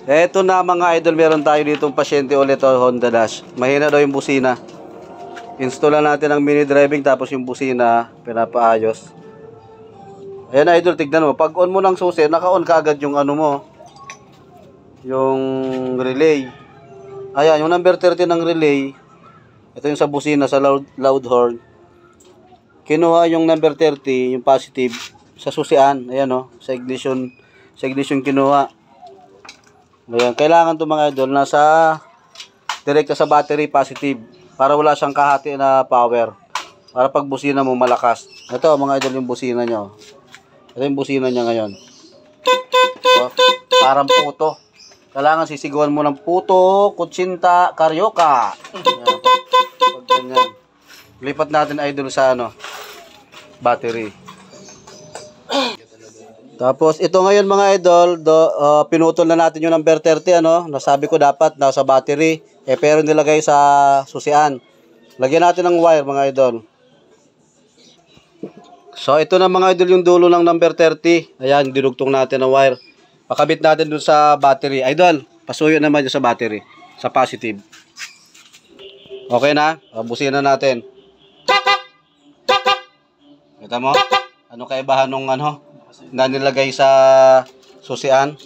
Eto na mga idol, meron tayo ditong pasyente ulit o Honda Dash. Mahina daw yung busina. Install natin ang mini driving tapos yung busina pinapaayos. Ayan idol, tignan mo. Pag on mo ng susi, naka-on ka agad yung ano mo. Yung relay. Ayan, yung number 30 ng relay. Ito yung sa busina, sa loud horn. Kinuha yung number 30, yung positive, sa susian. Ayan o, sa ignition kinuha. Ayan, kailangan to mga idol nasa direkta sa battery positive para wala siyang kahati na power. Para pag busina mo malakas. Ito mga idol yung busina nyo. Ito yung busina niya ngayon. So, parang puto. Kailangan sisiguan mo ng puto, kutsinta, karyoka. Ayan, pag ganyan. Lipat natin idol sa ano, battery. Tapos ito ngayon mga idol, pinutol na natin yung number 30 ano. Nasabi ko dapat nasa battery, pero nilagay sa susian. Lagyan natin ng wire mga idol. So ito na mga idol yung dulo ng number 30. Ayan, dinugtong natin ng wire. Pakabit natin dun sa battery. Idol, pasuyo naman yung sa battery, sa positive. Okay na? Busin na natin. Kita mo? Ano kaibahan nung ano na nilagay sa susian?